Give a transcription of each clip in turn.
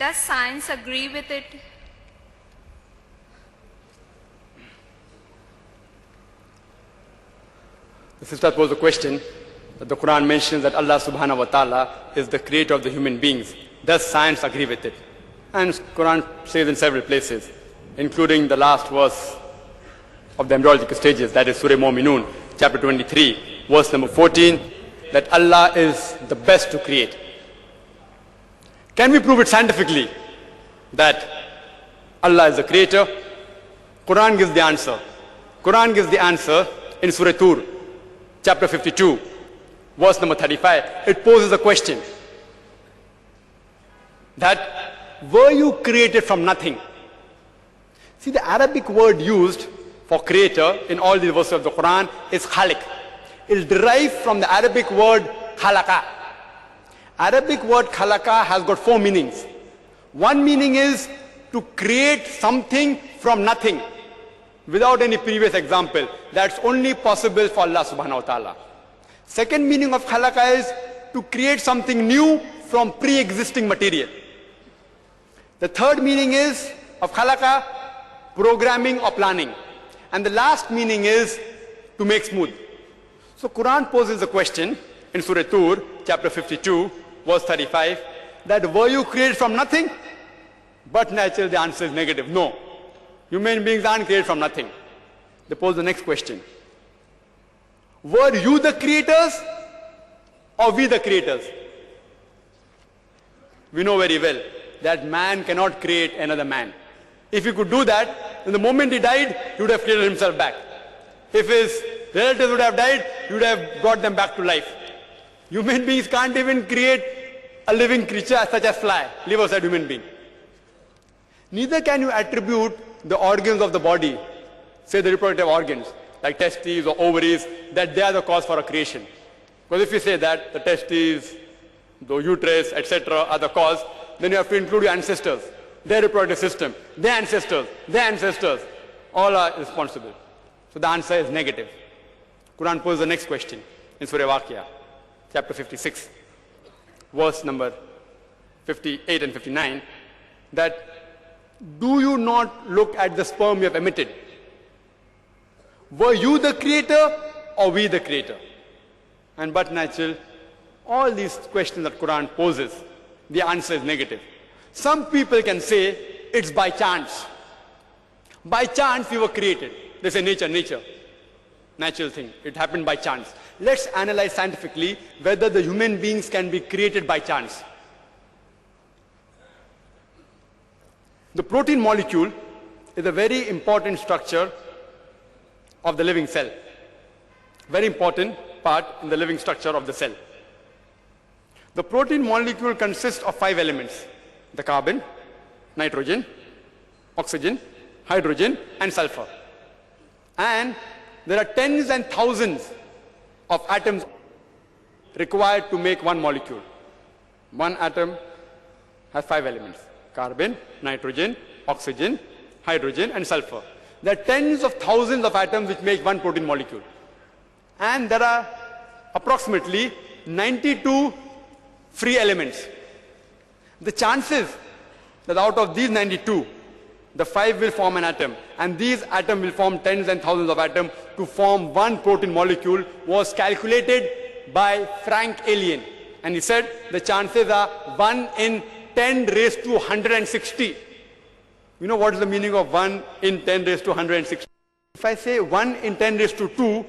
Does science agree with it? The sister posed a question that the Quran mentions that Allah subhanahu wa ta'ala is the creator of the human beings. Does science agree with it? And Quran says in several places, including the last verse of the embryological stages, that is Surah Mu'minun, chapter 23, verse number 14, that Allah is the best to create. Can we prove it scientifically that Allah is the creator? Quran gives the answer. Quran gives the answer in Surah Tur, chapter 52, verse number 35. It poses a question that were you created from nothing? See, the Arabic word used for creator in all the verses of the Quran is khaliq. It is derived from the Arabic word khalaqa. Arabic word khalaqa has got 4 meanings. One meaning is to create something from nothing without any previous example. That's only possible for Allah subhanahu wa ta'ala. Second meaning of khalaqa is to create something new from pre-existing material. The third meaning is of khalaqa, programming or planning. And the last meaning is to make smooth. So Quran poses a question in Surah Tur, chapter 52, verse 35, that were you created from nothing? But naturally the answer is negative. No. Human beings aren't created from nothing. They pose the next question. Were you the creators or we the creators? We know very well that man cannot create another man. If he could do that, then the moment he died, he would have created himself back. If his relatives would have died, he would have brought them back to life. Human beings can't even create a living creature such as fly, live outside human being. Neither can you attribute the organs of the body, say the reproductive organs, like testes or ovaries, that they are the cause for a creation. Because if you say that the testes, the uterus, etc. are the cause, then you have to include your ancestors, their reproductive system, their ancestors, all are responsible. So the answer is negative. Quran poses the next question in Surah Waqia, chapter 56, verse number 58 and 59, that do you not look at the sperm you have emitted? Were you the creator or we the creator? And but natural, all these questions that Quran poses, the answer is negative. Some people can say it's by chance. By chance we were created. They say nature, natural thing. It happened by chance. Let's analyze scientifically whether the human beings can be created by chance. The protein molecule is a very important structure of the living cell. Very important part in the living structure of the cell. The protein molecule consists of 5 elements: the carbon, nitrogen, oxygen, hydrogen, and sulfur. And there are tens and thousands of atoms required to make one molecule. One atom has 5 elements: carbon, nitrogen, oxygen, hydrogen, and sulfur. There are tens of thousands of atoms which make one protein molecule. And there are approximately 92 free elements. The chances that out of these 92, the 5 will form an atom, and these atoms will form tens and thousands of atoms to form one protein molecule, was calculated by Frank Alien. And he said the chances are 1 in 10 raised to 160. You know what is the meaning of 1 in 10 raised to 160? If I say 1 in 10 raised to 2,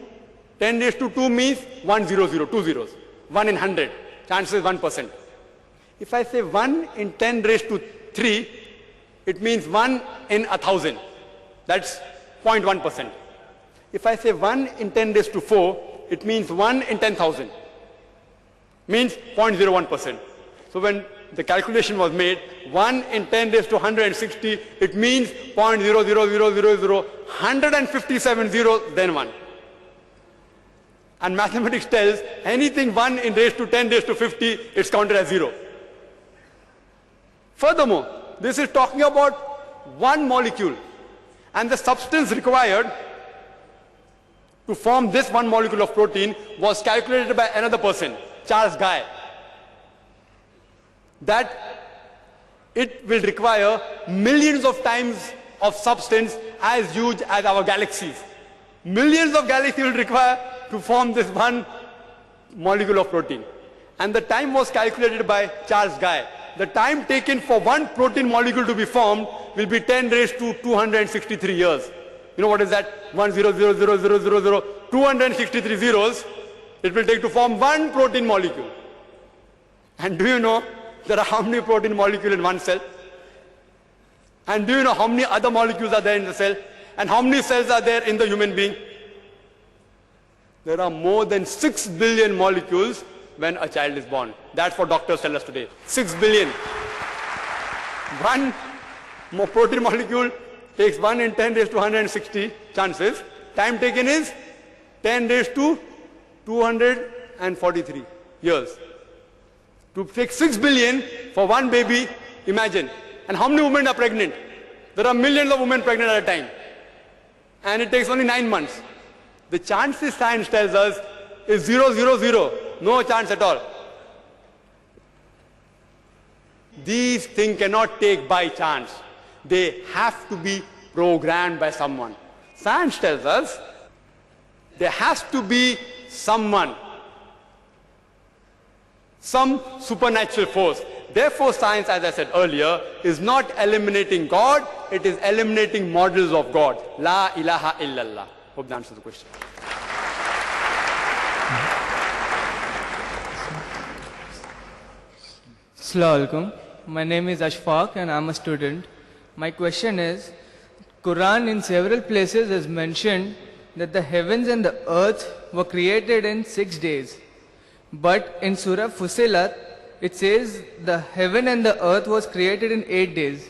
10 raised to 2 means 100, 2 zeros. 1 in 100, chances is 1%. If I say 1 in 10 raised to 3, it means 1 in 1,000. That's 0.1%. If I say 1 in 10 raised to 4, it means 1 in 10,000. Means 0.01%. So when the calculation was made, 1 in 10 raised to 160, it means 0.00000, 157 zeros, then 1. And mathematics tells anything 1 in raised to 10 raised to 50, it's counted as 0. Furthermore, this is talking about one molecule, and the substance required to form this one molecule of protein was calculated by another person, Charles Guy. That it will require millions of times of substance as huge as our galaxies. Millions of galaxies will require to form this one molecule of protein. And the time was calculated by Charles Guy. The time taken for one protein molecule to be formed will be 10 raised to 263 years. You know what is that? 1000000, 263 zeros it will take to form one protein molecule. And do you know there are how many protein molecules in one cell? And do you know how many other molecules are there in the cell? And how many cells are there in the human being? There are more than 6 billion molecules when a child is born. That's what doctors tell us today. 6 billion. One more protein molecule takes 1 in 10 raised to 160 chances. Time taken is 10 raised to 243 years. To take 6 billion for one baby, imagine. And how many women are pregnant? There are millions of women pregnant at a time. And it takes only 9 months. The chances science tells us is 0, 0, 0. No chance at all. These things cannot take by chance. They have to be programmed by someone. Science tells us there has to be someone, some supernatural force. Therefore, science, as I said earlier, is not eliminating God, it is eliminating models of God. La ilaha illallah. Hope that answers the question. Assalamu alaikum. My name is Ashfaq and I'm a student. My question is, Quran in several places has mentioned that the heavens and the earth were created in 6 days. But in Surah Fussilat, it says the heaven and the earth was created in 8 days.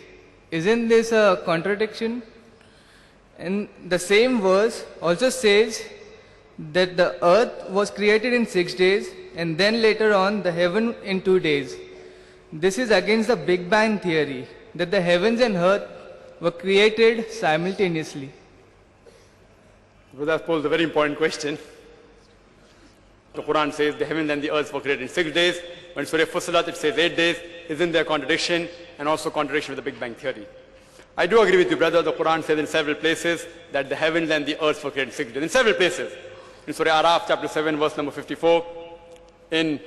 Isn't this a contradiction? And the same verse also says that the earth was created in 6 days and then later on the heaven in 2 days. This is against the Big Bang theory, that the heavens and earth were created simultaneously. Well, that poses a very important question. The Quran says the heavens and the earth were created in 6 days. When Surah Fussilat it says 8 days. Isn't there a contradiction? And also contradiction with the Big Bang theory. I do agree with you, brother. The Quran says in several places that the heavens and the earth were created in 6 days. In several places. In Surah Araf chapter 7 verse number 54. In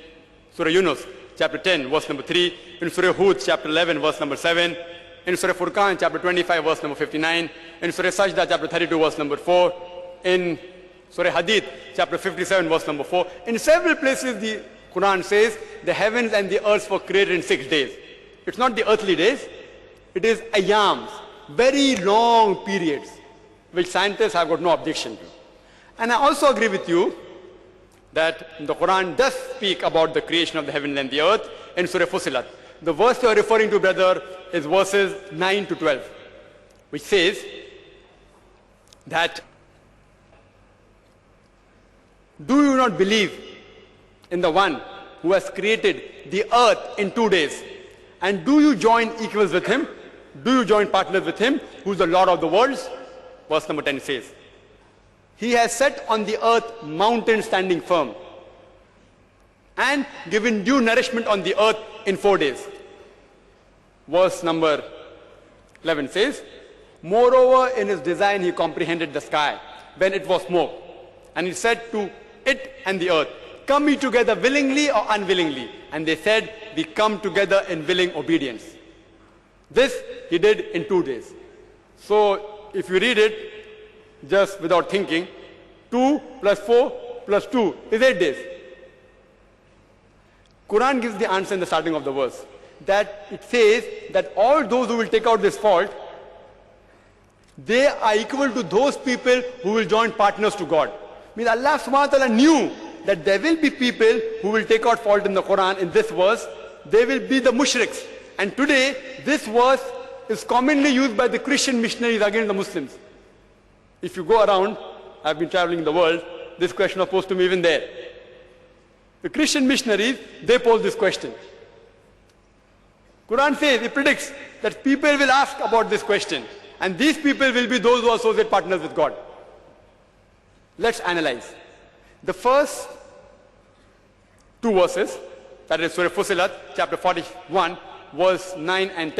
Surah Yunus chapter 10 verse number 3. In Surah Hud chapter 11 verse number 7. In Surah Furqan chapter 25 verse number 59. In Surah Sajda chapter 32 verse number 4. In Surah Hadith chapter 57 verse number 4. In several places the Quran says the heavens and the earth were created in 6 days. It's not the earthly days. It is ayams, very long periods, which scientists have got no objection to. And I also agree with you that the Quran does speak about the creation of the heavens and the earth in Surah Fussilat. The verse you are referring to, brother, is verses 9 to 12, which says that, do you not believe in the one who has created the earth in 2 days? And do you join equals with him? Do you join partners with him, who is the Lord of the worlds? Verse number 10 says, he has set on the earth mountains standing firm and given due nourishment on the earth in 4 days. Verse number 11 says, moreover in his design he comprehended the sky when it was smoke, and he said to it and the earth, come ye together willingly or unwillingly? And they said, we come together in willing obedience. This he did in 2 days. So if you read it just without thinking, 2 plus 4 plus 2 is 8 days. Quran gives the answer in the starting of the verse, that it says that all those who will take out this fault, they are equal to those people who will join partners to God. Means Allah subhanahu wa ta'ala knew that there will be people who will take out fault in the Quran. In this verse, they will be the mushriks. And today, this verse is commonly used by the Christian missionaries against the Muslims. If you go around, I've been traveling in the world, this question was posed to me even there. The Christian missionaries, they pose this question. Quran says, it predicts that people will ask about this question. And these people will be those who associate partners with God. Let's analyze. The first 2 verses, that is Surah Fussilat, chapter 41, verse 9 and 10.